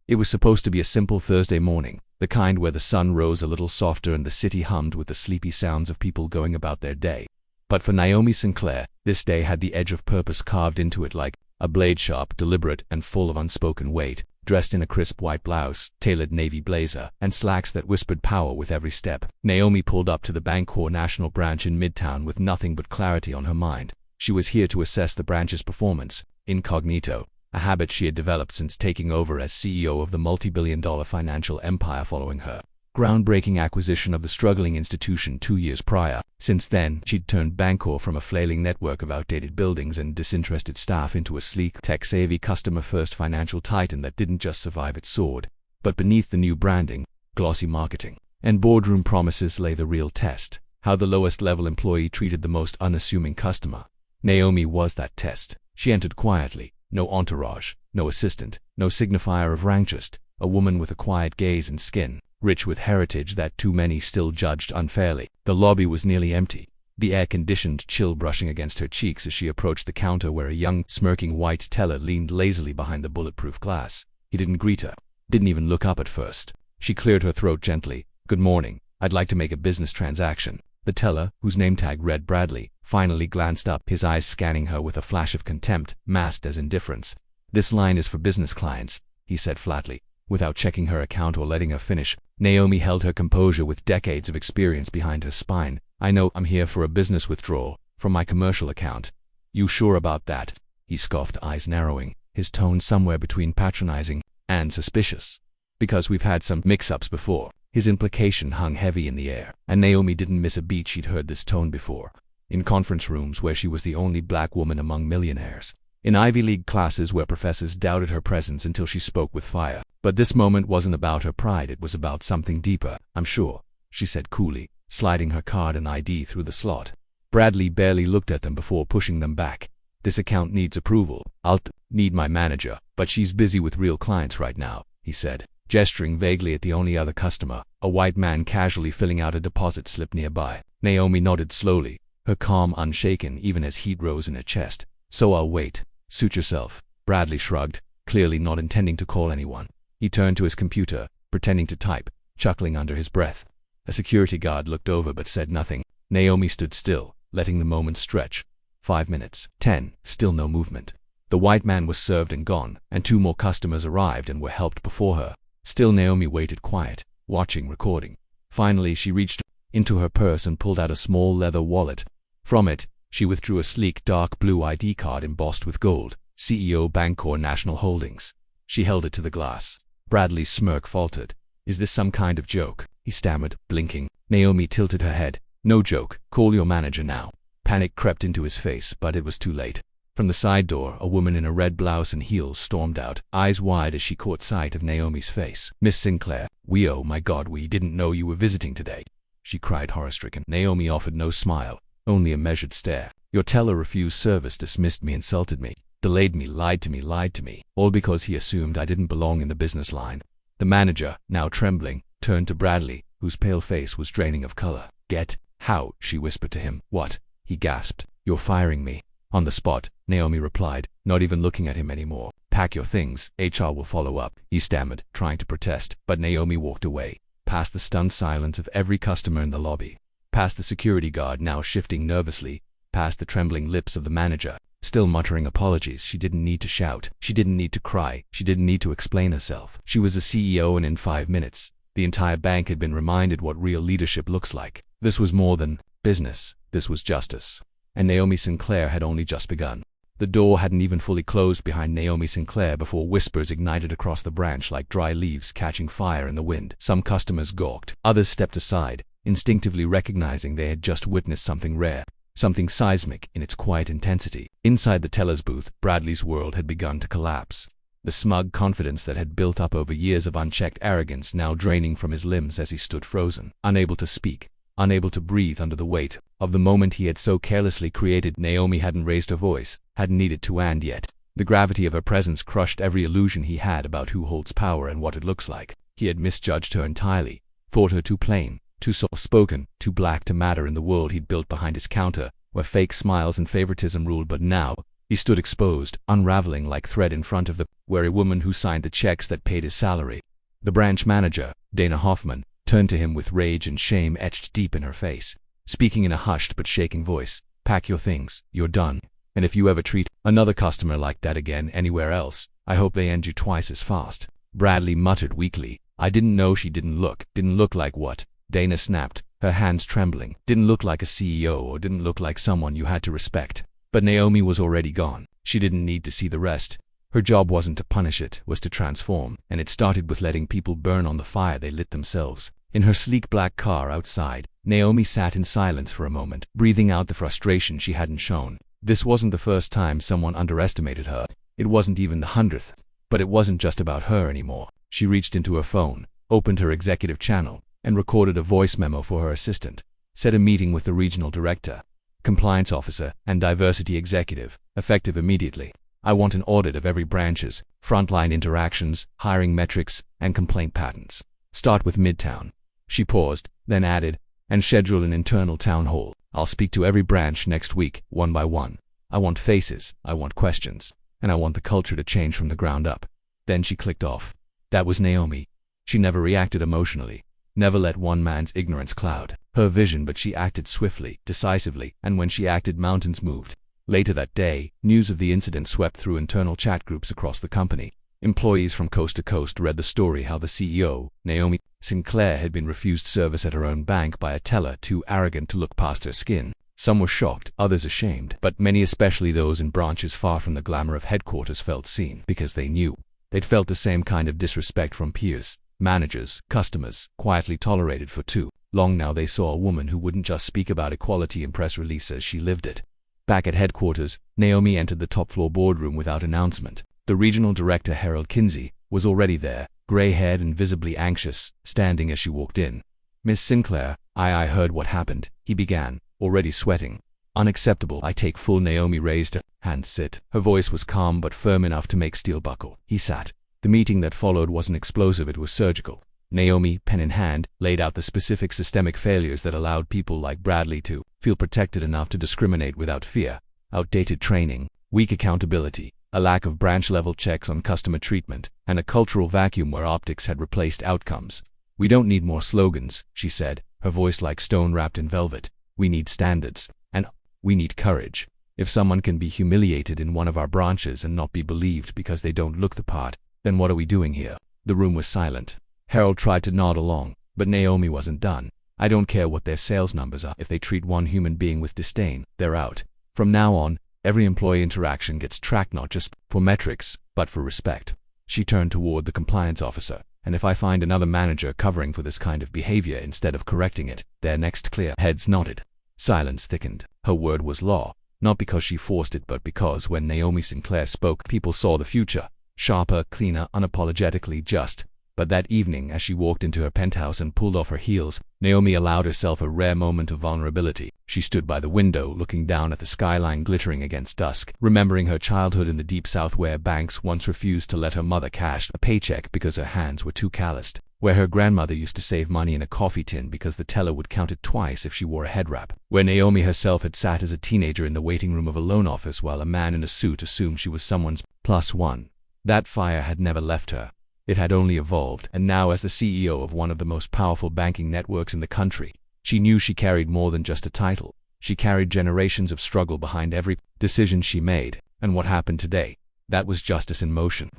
It was supposed to be a simple Thursday morning, the kind where the sun rose a little softer and the city hummed with the sleepy sounds of people going about their day. But for Naomi Sinclair, this day had the edge of purpose carved into it like a blade, sharp, deliberate, and full of unspoken weight. Dressed in a crisp white blouse, tailored navy blazer, and slacks that whispered power with every step, Naomi pulled up to the Bancorp National Branch in Midtown with nothing but clarity on her mind. She was here to assess the branch's performance, incognito, a habit she had developed since taking over as CEO of the multi-billion-dollar financial empire following her groundbreaking acquisition of the struggling institution 2 years prior. Since then, she'd turned Bancorp from a flailing network of outdated buildings and disinterested staff into a sleek, tech-savvy, customer-first financial titan that didn't just survive its sword, but beneath the new branding, glossy marketing, and boardroom promises lay the real test: how the lowest-level employee treated the most unassuming customer. Naomi was that test. She entered quietly, no entourage, no assistant, no signifier of rank, just a woman with a quiet gaze and skin rich with heritage that too many still judged unfairly. The lobby was nearly empty, the air-conditioned chill brushing against her cheeks as she approached the counter where a young, smirking white teller leaned lazily behind the bulletproof glass. He didn't greet her, didn't even look up at first. She cleared her throat gently. "Good morning. I'd like to make a business transaction." The teller, whose name tag read Bradley, finally glanced up, his eyes scanning her with a flash of contempt, masked as indifference. "This line is for business clients," he said flatly, without checking her account or letting her finish. Naomi held her composure with decades of experience behind her spine. "I know, I'm here for a business withdrawal from my commercial account." "You sure about that?" he scoffed, eyes narrowing, his tone somewhere between patronizing and suspicious. "Because we've had some mix-ups before." His implication hung heavy in the air, and Naomi didn't miss a beat. She'd heard this tone before. In conference rooms where she was the only black woman among millionaires. In Ivy League classes where professors doubted her presence until she spoke with fire. But this moment wasn't about her pride, it was about something deeper. "I'm sure," she said coolly, sliding her card and ID through the slot. Bradley barely looked at them before pushing them back. "This account needs approval. I'll need my manager, but she's busy with real clients right now," he said, gesturing vaguely at the only other customer, a white man casually filling out a deposit slip nearby. Naomi nodded slowly, her calm unshaken even as heat rose in her chest. "So I'll wait. Suit yourself." Bradley shrugged, clearly not intending to call anyone. He turned to his computer, pretending to type, chuckling under his breath. A security guard looked over but said nothing. Naomi stood still, letting the moment stretch. 5 minutes. 10. Still no movement. The white man was served and gone, and 2 more customers arrived and were helped before her. Still Naomi waited quiet, watching, recording. Finally she reached into her purse and pulled out a small leather wallet. From it, she withdrew a sleek dark blue ID card embossed with gold, CEO Bancorp National Holdings. She held it to the glass. Bradley's smirk faltered. "Is this some kind of joke?" he stammered, blinking. Naomi tilted her head. "No joke. Call your manager now." Panic crept into his face, but it was too late. From the side door, a woman in a red blouse and heels stormed out, eyes wide as she caught sight of Naomi's face. "Miss Sinclair, oh my God, we didn't know you were visiting today," she cried, horror-stricken. Naomi offered no smile, only a measured stare. "Your teller refused service, dismissed me, insulted me, delayed me, lied to me, all because he assumed I didn't belong in the business line." The manager, now trembling, turned to Bradley, whose pale face was draining of color. "Get how?" she whispered to him. "What?" he gasped. "You're firing me." "On the spot," Naomi replied, not even looking at him anymore. "Pack your things, HR will follow up," he stammered, trying to protest, but Naomi walked away, past the stunned silence of every customer in the lobby, past the security guard now shifting nervously, past the trembling lips of the manager, still muttering apologies. She didn't need to shout. She didn't need to cry. She didn't need to explain herself. She was the CEO, and in 5 minutes, the entire bank had been reminded what real leadership looks like. This was more than business. This was justice. And Naomi Sinclair had only just begun. The door hadn't even fully closed behind Naomi Sinclair before whispers ignited across the branch like dry leaves catching fire in the wind. Some customers gawked. Others stepped aside, instinctively recognizing they had just witnessed something rare, something seismic in its quiet intensity. Inside the teller's booth, Bradley's world had begun to collapse. The smug confidence that had built up over years of unchecked arrogance now draining from his limbs as he stood frozen, unable to speak, unable to breathe under the weight of the moment he had so carelessly created. Naomi hadn't raised her voice, hadn't needed to, and yet the gravity of her presence crushed every illusion he had about who holds power and what it looks like. He had misjudged her entirely, thought her too plain, too soft-spoken, too black to matter in the world he'd built behind his counter, where fake smiles and favoritism ruled. But now, He stood exposed, unraveling like thread in front of the wary woman who signed the checks that paid his salary. The branch manager, Dana Hoffman, turned to him with rage and shame etched deep in her face, speaking in a hushed but shaking voice. "Pack your things, you're done. And if you ever treat another customer like that again anywhere else, I hope they end you twice as fast." Bradley muttered weakly, "I didn't know she didn't look." "Didn't look like what?" Dana snapped, her hands trembling. "Didn't look like a CEO or didn't look like someone you had to respect." But Naomi was already gone. She didn't need to see the rest. Her job wasn't to punish, it was to transform, and it started with letting people burn on the fire they lit themselves. In her sleek black car outside, Naomi sat in silence for a moment, breathing out the frustration she hadn't shown. This wasn't the first time someone underestimated her. It wasn't even the 100th. But it wasn't just about her anymore. She reached into her phone, opened her executive channel, and recorded a voice memo for her assistant. Set a meeting with the regional director, compliance officer, and diversity executive, effective immediately. I want an audit of every branch's frontline interactions, hiring metrics, and complaint patterns. Start with Midtown. She paused, then added, and schedule an internal town hall. I'll speak to every branch next week, one by one. I want faces, I want questions, and I want the culture to change from the ground up. Then she clicked off. That was Naomi. She never reacted emotionally, never let one man's ignorance cloud her vision, but she acted swiftly, decisively, and when she acted, mountains moved. Later that day, news of the incident swept through internal chat groups across the company. Employees from coast to coast read the story how the CEO, Naomi Sinclair, had been refused service at her own bank by a teller too arrogant to look past her skin. Some were shocked, others ashamed, but many, especially those in branches far from the glamour of headquarters, felt seen because they knew. They'd felt the same kind of disrespect from peers, managers, customers, quietly tolerated for too long now. They saw a woman who wouldn't just speak about equality in press releases, she lived it. Back at headquarters, Naomi entered the top-floor boardroom without announcement. The regional director, Harold Kinsey, was already there, gray-haired and visibly anxious, standing as she walked in. "Miss Sinclair, I heard what happened," he began, already sweating. "Unacceptable. I take full." Naomi raised her hand. "Sit." Her voice was calm but firm enough to make steel buckle. He sat. The meeting that followed wasn't explosive, it was surgical. Naomi, pen in hand, laid out the specific systemic failures that allowed people like Bradley to feel protected enough to discriminate without fear. Outdated training, weak accountability, a lack of branch-level checks on customer treatment, and a cultural vacuum where optics had replaced outcomes. "We don't need more slogans," she said, her voice like stone wrapped in velvet. "We need standards, and we need courage. If someone can be humiliated in one of our branches and not be believed because they don't look the part, then what are we doing here?" The room was silent. Harold tried to nod along, but Naomi wasn't done. "I don't care what their sales numbers are. If they treat one human being with disdain, they're out. From now on, every employee interaction gets tracked not just for metrics, but for respect." She turned toward the compliance officer. "And if I find another manager covering for this kind of behavior instead of correcting it, they're next." Clear heads nodded. Silence thickened. Her word was law, not because she forced it, but because when Naomi Sinclair spoke, people saw the future. Sharper, cleaner, unapologetically just. But that evening, as she walked into her penthouse and pulled off her heels, Naomi allowed herself a rare moment of vulnerability. She stood by the window, looking down at the skyline glittering against dusk, remembering her childhood in the Deep South, where banks once refused to let her mother cash a paycheck because her hands were too calloused, where her grandmother used to save money in a coffee tin because the teller would count it twice if she wore a head wrap, where Naomi herself had sat as a teenager in the waiting room of a loan office while a man in a suit assumed she was someone's +1. That fire had never left her. It had only evolved, and now as the CEO of one of the most powerful banking networks in the country, she knew she carried more than just a title. She carried generations of struggle behind every decision she made. And what happened today? That was justice in motion.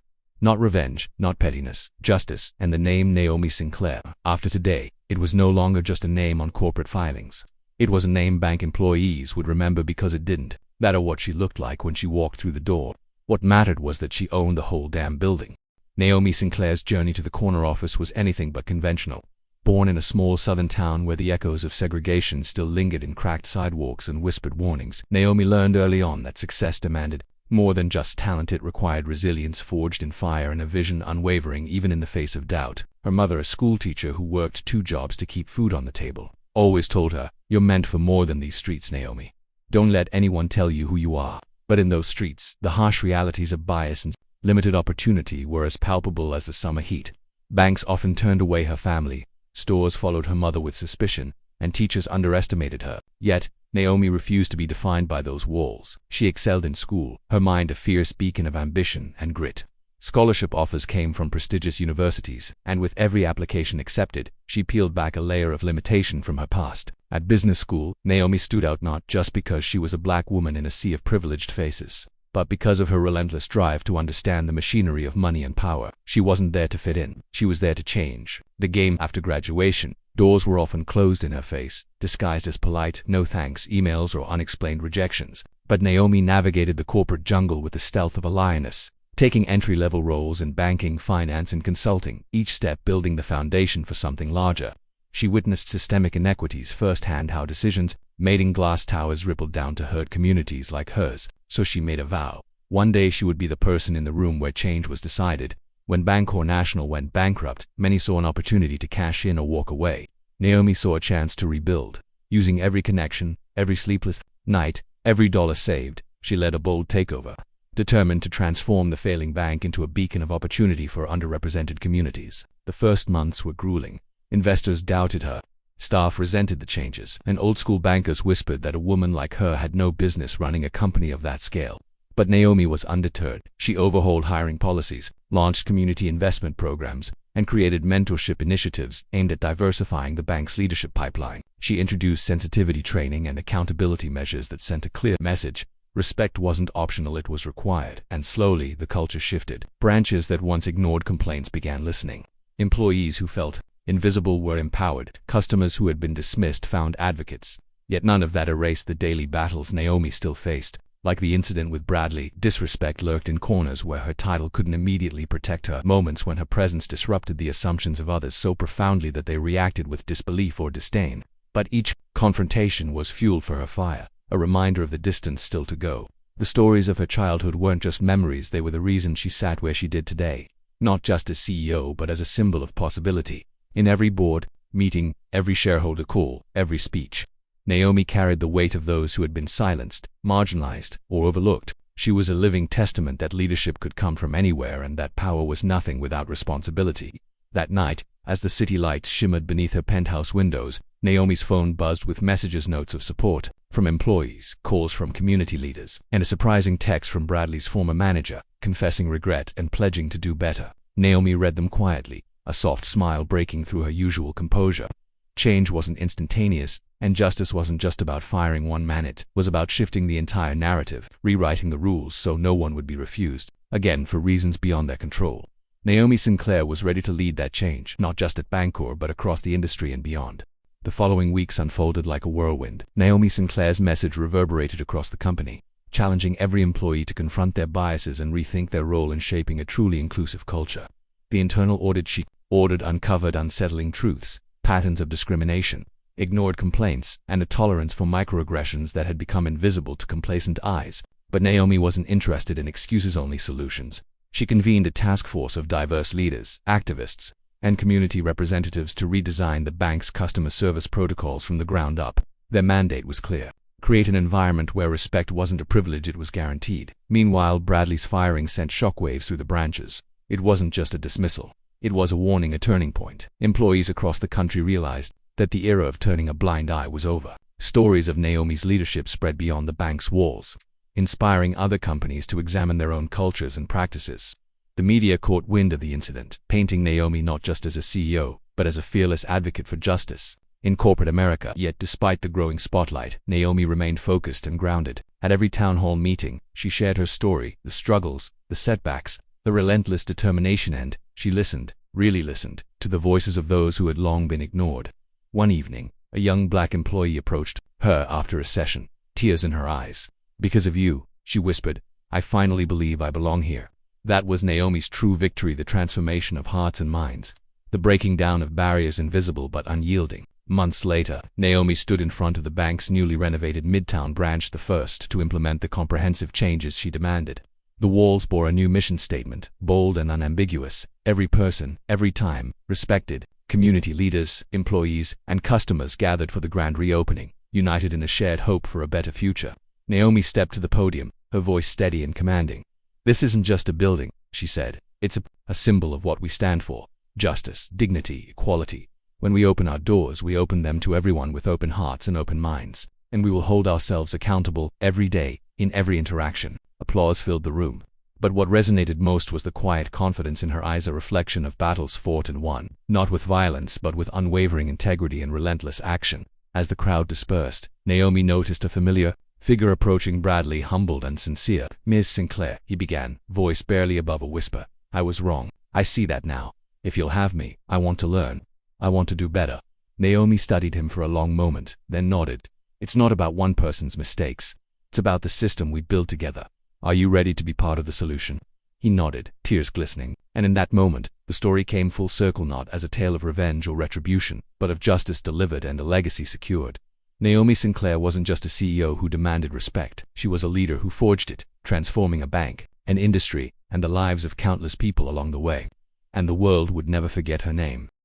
Not revenge, not pettiness, justice, and the name Naomi Sinclair. After today, it was no longer just a name on corporate filings. It was a name bank employees would remember because it didn't matter what she looked like when she walked through the door. What mattered was that she owned the whole damn building. Naomi Sinclair's journey to the corner office was anything but conventional. Born in a small southern town where the echoes of segregation still lingered in cracked sidewalks and whispered warnings, Naomi learned early on that success demanded more than just talent. It required resilience forged in fire and a vision unwavering even in the face of doubt. Her mother, a schoolteacher who worked 2 jobs to keep food on the table, always told her, "You're meant for more than these streets, Naomi. Don't let anyone tell you who you are." But in those streets, the harsh realities of bias and limited opportunity were as palpable as the summer heat. Banks often turned away her family, stores followed her mother with suspicion, and teachers underestimated her. Yet, Naomi refused to be defined by those walls. She excelled in school, her mind a fierce beacon of ambition and grit. Scholarship offers came from prestigious universities, and with every application accepted, she peeled back a layer of limitation from her past. At business school, Naomi stood out not just because she was a black woman in a sea of privileged faces, but because of her relentless drive to understand the machinery of money and power. She wasn't there to fit in, she was there to change the game. After graduation, doors were often closed in her face, disguised as polite no thanks emails or unexplained rejections. But Naomi navigated the corporate jungle with the stealth of a lioness, taking entry-level roles in banking, finance, and consulting, each step building the foundation for something larger. She witnessed systemic inequities firsthand, how decisions made in glass towers rippled down to hurt communities like hers. So she made a vow. One day she would be the person in the room where change was decided. When Bancor National went bankrupt, many saw an opportunity to cash in or walk away. Naomi saw a chance to rebuild. Using every connection, every sleepless night, every dollar saved, she led a bold takeover, determined to transform the failing bank into a beacon of opportunity for underrepresented communities. The first months were grueling. Investors doubted her, staff resented the changes, and old-school bankers whispered that a woman like her had no business running a company of that scale. But Naomi was undeterred. She overhauled hiring policies, launched community investment programs, and created mentorship initiatives aimed at diversifying the bank's leadership pipeline. She introduced sensitivity training and accountability measures that sent a clear message. Respect wasn't optional, it was required. And slowly, the culture shifted. Branches that once ignored complaints began listening. Employees who felt invisible were empowered. Customers who had been dismissed found advocates. Yet none of that erased the daily battles Naomi still faced. Like the incident with Bradley, disrespect lurked in corners where her title couldn't immediately protect her. Moments when her presence disrupted the assumptions of others so profoundly that they reacted with disbelief or disdain. But each confrontation was fuel for her fire, a reminder of the distance still to go. The stories of her childhood weren't just memories, they were the reason she sat where she did today. Not just as CEO, but as a symbol of possibility. In every board meeting, every shareholder call, every speech, Naomi carried the weight of those who had been silenced, marginalized, or overlooked. She was a living testament that leadership could come from anywhere and that power was nothing without responsibility. That night, as the city lights shimmered beneath her penthouse windows, Naomi's phone buzzed with messages, notes of support from employees, calls from community leaders, and a surprising text from Bradley's former manager, confessing regret and pledging to do better. Naomi read them quietly, a soft smile breaking through her usual composure. Change wasn't instantaneous, and justice wasn't just about firing one man, it was about shifting the entire narrative, rewriting the rules so no one would be refused, again for reasons beyond their control. Naomi Sinclair was ready to lead that change, not just at Bancor but across the industry and beyond. The following weeks unfolded like a whirlwind. Naomi Sinclair's message reverberated across the company, challenging every employee to confront their biases and rethink their role in shaping a truly inclusive culture. The internal audit she ordered uncovered unsettling truths, patterns of discrimination, ignored complaints, and a tolerance for microaggressions that had become invisible to complacent eyes. But Naomi wasn't interested in excuses, only solutions. She convened a task force of diverse leaders, activists, and community representatives to redesign the bank's customer service protocols from the ground up. Their mandate was clear: create an environment where respect wasn't a privilege, it was guaranteed. Meanwhile, Bradley's firing sent shockwaves through the branches. It wasn't just a dismissal. It was a warning, a turning point. Employees across the country realized that the era of turning a blind eye was over. Stories of Naomi's leadership spread beyond the bank's walls, inspiring other companies to examine their own cultures and practices. The media caught wind of the incident, painting Naomi not just as a CEO, but as a fearless advocate for justice in corporate America. Yet despite the growing spotlight, Naomi remained focused and grounded. At every town hall meeting, she shared her story, the struggles, the setbacks, the relentless determination, and she listened, really listened, to the voices of those who had long been ignored. One evening, a young black employee approached her after a session, tears in her eyes. "Because of you," she whispered, "I finally believe I belong here." That was Naomi's true victory, the transformation of hearts and minds, the breaking down of barriers invisible but unyielding. Months later, Naomi stood in front of the bank's newly renovated Midtown branch, the first to implement the comprehensive changes she demanded. The walls bore a new mission statement, bold and unambiguous: every person, every time, respected. Community leaders, employees, and customers gathered for the grand reopening, united in a shared hope for a better future. Naomi stepped to the podium, her voice steady and commanding. "This isn't just a building," she said. "It's a symbol of what we stand for: justice, dignity, equality. When we open our doors, we open them to everyone with open hearts and open minds. and we will hold ourselves accountable every day, in every interaction. Applause filled the room. But what resonated most was the quiet confidence in her eyes, a reflection of battles fought and won, not with violence but with unwavering integrity and relentless action. As the crowd dispersed, Naomi noticed a familiar figure approaching Bradley, humbled and sincere. "Ms. Sinclair," he began, voice barely above a whisper. "I was wrong. I see that now. If you'll have me, I want to learn. I want to do better." Naomi studied him for a long moment, then nodded. "It's not about one person's mistakes. It's about the system we build together. Are you ready to be part of the solution?" He nodded, tears glistening, and in that moment, the story came full circle, not as a tale of revenge or retribution, but of justice delivered and a legacy secured. Naomi Sinclair wasn't just a CEO who demanded respect. She was a leader who forged it, transforming a bank, an industry, and the lives of countless people along the way. And the world would never forget her name.